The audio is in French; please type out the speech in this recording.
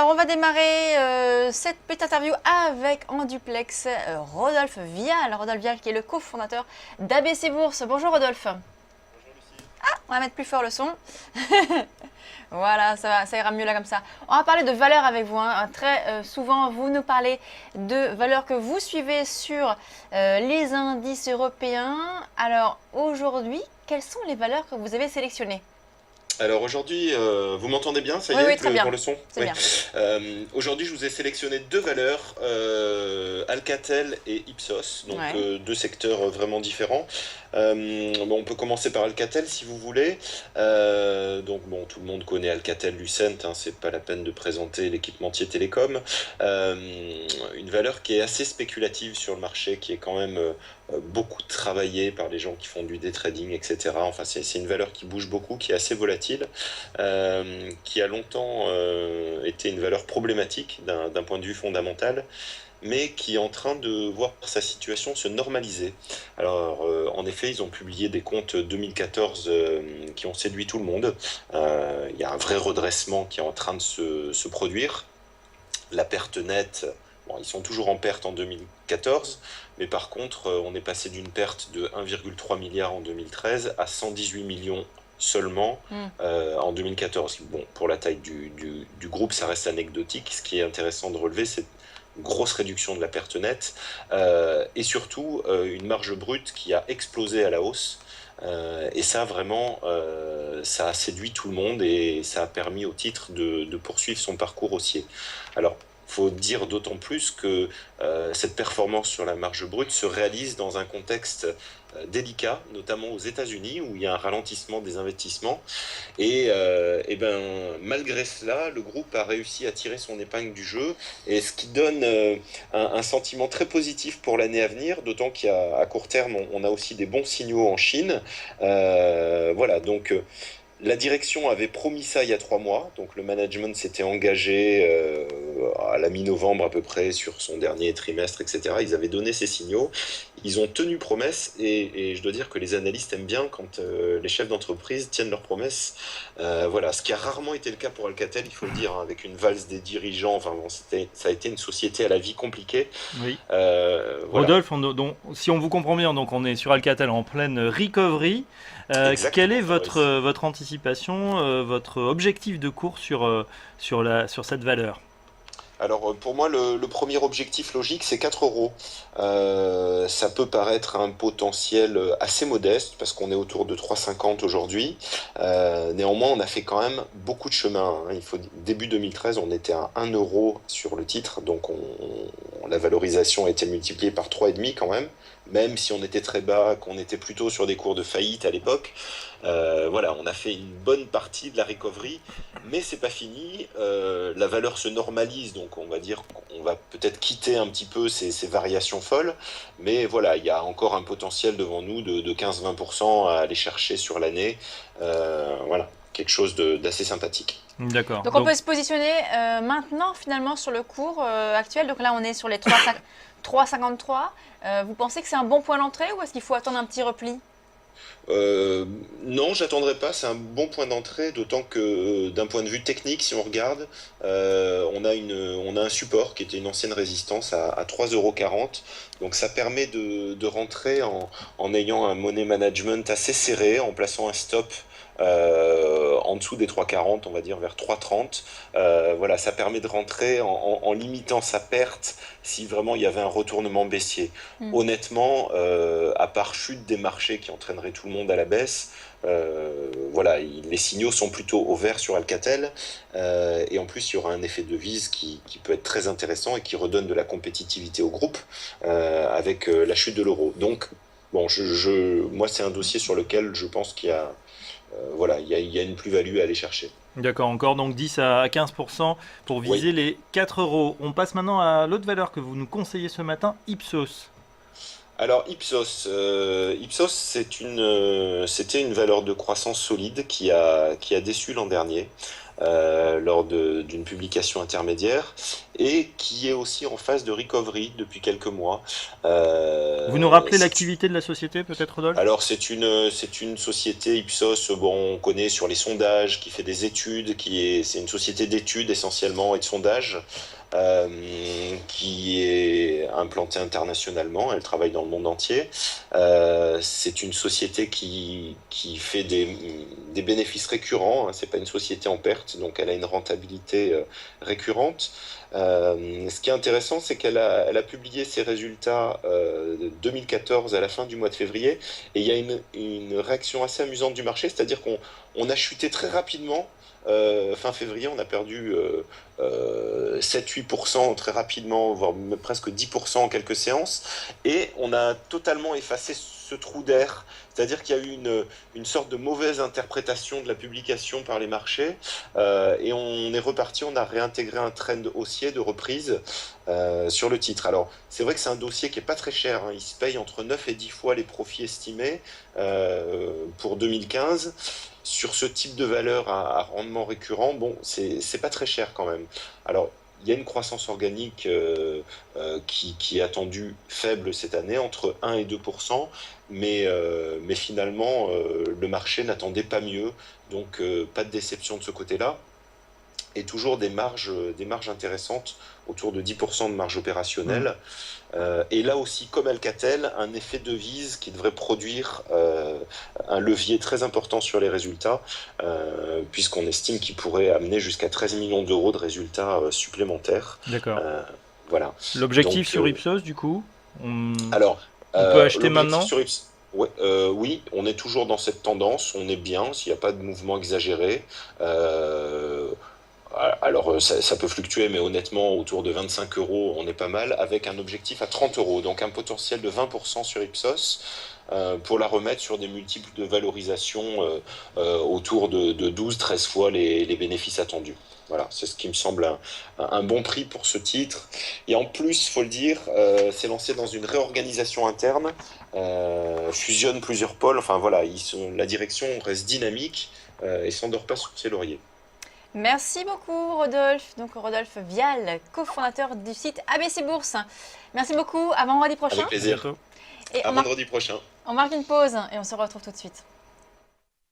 Alors, on va démarrer cette petite interview avec en duplex Rodolphe Vial. Rodolphe Vial qui est le cofondateur d'ABC Bourse. Bonjour Rodolphe. Bonjour Lucie. Ah, on va mettre plus fort le son. Voilà, ça ira mieux là comme ça. On va parler de valeurs avec vous. Très souvent, vous nous parlez de valeurs que vous suivez sur les indices européens. Alors, aujourd'hui, quelles sont les valeurs que vous avez sélectionnées? Alors aujourd'hui, vous m'entendez bien, ça y Oui, est, oui, très bien. pour le son? C'est Oui. bien. Aujourd'hui, je vous ai sélectionné deux valeurs, Alcatel et Ipsos, donc Ouais. deux secteurs vraiment différents. Bon, on peut commencer par Alcatel si vous voulez. Donc bon, tout le monde connaît Alcatel-Lucent, hein, c'est pas la peine de présenter l'équipementier télécom. Une valeur qui est assez spéculative sur le marché, qui est quand même beaucoup travaillée par les gens qui font du day trading, etc. Enfin, c'est une valeur qui bouge beaucoup, qui est assez volatile, qui a longtemps été une valeur problématique d'un point de vue fondamental, mais qui est en train de voir sa situation se normaliser. Alors, en effet, ils ont publié des comptes 2014 qui ont séduit tout le monde. Il y a un vrai redressement qui est en train de se produire. La perte nette, bon, ils sont toujours en perte en 2014, mais par contre, on est passé d'une perte de 1,3 milliard en 2013 à 118 millions seulement en 2014. Bon, pour la taille du groupe, ça reste anecdotique. Ce qui est intéressant de relever, c'est une grosse réduction de la perte nette et surtout une marge brute qui a explosé à la hausse. Et ça, vraiment, ça a séduit tout le monde et ça a permis au titre de poursuivre son parcours haussier. Alors, faut dire d'autant plus que cette performance sur la marge brute se réalise dans un contexte délicat, notamment aux États-Unis, où il y a un ralentissement des investissements. Et ben, malgré cela, le groupe a réussi à tirer son épingle du jeu, et ce qui donne un sentiment très positif pour l'année à venir, d'autant qu'à court terme, on a aussi des bons signaux en Chine. Voilà, donc la direction avait promis ça il y a 3 mois, donc le management s'était engagé à la mi-novembre à peu près sur son dernier trimestre, etc. Ils avaient donné ces signaux, ils ont tenu promesse, et je dois dire que les analystes aiment bien quand les chefs d'entreprise tiennent leurs promesses. Voilà, ce qui a rarement été le cas pour Alcatel, il faut le dire, hein, avec une valse des dirigeants. Enfin bon, ça a été une société à la vie compliquée. Oui. Voilà. Rodolphe, si on vous comprend bien, donc on est sur Alcatel en pleine recovery. Quelle est votre anticipation, votre objectif de cours sur cette valeur? Alors pour moi, le premier objectif logique, c'est 4 euros. Ça peut paraître un potentiel assez modeste, parce qu'on est autour de 3,50 aujourd'hui. Néanmoins, on a fait quand même beaucoup de chemin, hein. Début 2013, on était à 1 euro sur le titre, donc la valorisation a été multipliée par 3,5 quand même si on était très bas, qu'on était plutôt sur des cours de faillite à l'époque. Voilà, on a fait une bonne partie de la recovery, mais c'est pas fini. La valeur se normalise, donc on va dire qu'on va peut-être quitter un petit peu ces variations folles, mais voilà, il y a encore un potentiel devant nous de 15-20% à aller chercher sur l'année. Voilà, quelque chose d'assez sympathique. D'accord. Donc on peut se positionner maintenant finalement sur le cours actuel. Donc là on est sur les 3,53. Vous pensez que c'est un bon point d'entrée ou est-ce qu'il faut attendre un petit repli? Non, j'attendrai pas. C'est un bon point d'entrée, d'autant que d'un point de vue technique, si on regarde, on a un support qui était une ancienne résistance à 3,40 €. Donc ça permet de rentrer en ayant un money management assez serré, en plaçant un stop en dessous des 3,40, on va dire vers 3,30. Voilà, ça permet de rentrer en limitant sa perte si vraiment il y avait un retournement baissier. Honnêtement, à part chute des marchés qui entraînerait tout le monde à la baisse, voilà, les signaux sont plutôt au vert sur Alcatel, et en plus il y aura un effet de devise qui peut être très intéressant et qui redonne de la compétitivité au groupe avec la chute de l'euro. Donc bon, moi c'est un dossier sur lequel je pense qu'il y a voilà, il y a une plus-value à aller chercher. D'accord, encore donc 10 à 15% pour viser Oui. les 4 euros. On passe maintenant à l'autre valeur que vous nous conseillez ce matin, Ipsos. Alors Ipsos, c'était une valeur de croissance solide qui a déçu l'an dernier lors d'une publication intermédiaire. et qui est aussi en phase de recovery depuis quelques mois. Vous nous rappelez l'activité de la société, peut-être, Rodolphe? Alors c'est une société Ipsos, bon, on connaît sur les sondages, qui fait des études, c'est une société d'études essentiellement et de sondages, qui est implantée internationalement, elle travaille dans le monde entier. C'est une société qui fait des bénéfices récurrents, hein, c'est pas une société en perte, donc elle a une rentabilité récurrente. Ce qui est intéressant, c'est elle a publié ses résultats de 2014 à la fin du mois de février, et il y a une réaction assez amusante du marché, c'est-à-dire qu'on a chuté très rapidement. Fin février, on a perdu 7-8% très rapidement, voire presque 10% en quelques séances, et on a totalement effacé ce trou d'air, c'est-à-dire qu'il y a eu une sorte de mauvaise interprétation de la publication par les marchés, et on est reparti, on a réintégré un trend haussier de reprise sur le titre. Alors, c'est vrai que c'est un dossier qui n'est pas très cher, hein, il se paye entre 9 et 10 fois les profits estimés pour 2015. Sur ce type de valeur à rendement récurrent, bon, c'est pas très cher quand même. Alors, il y a une croissance organique qui est attendue faible cette année, entre 1 et 2%, mais finalement, le marché n'attendait pas mieux, donc pas de déception de ce côté-là. Et toujours des marges intéressantes, autour de 10% de marge opérationnelle. Et là aussi, comme Alcatel, un effet devise qui devrait produire un levier très important sur les résultats, puisqu'on estime qu'il pourrait amener jusqu'à 13 millions d'euros de résultats supplémentaires. D'accord. Voilà. L'objectif sur Ipsos, du coup, on on peut acheter maintenant sur Ipsos, ouais, oui, on est toujours dans cette tendance, on est bien, s'il n'y a pas de mouvement exagéré. Alors, ça peut fluctuer, mais honnêtement, autour de 25 euros, on est pas mal, avec un objectif à 30 euros, donc un potentiel de 20% sur Ipsos, pour la remettre sur des multiples de valorisation autour de 12-13 fois les bénéfices attendus. Voilà, c'est ce qui me semble un bon prix pour ce titre. Et en plus, il faut le dire, c'est lancé dans une réorganisation interne, fusionne plusieurs pôles, enfin voilà, la direction reste dynamique et s'endort pas sur ses lauriers. Merci beaucoup Rodolphe. Donc Rodolphe Vial, cofondateur du site ABC Bourse. Merci beaucoup. À vendredi prochain. Avec plaisir. Et à vendredi prochain. On marque une pause et on se retrouve tout de suite.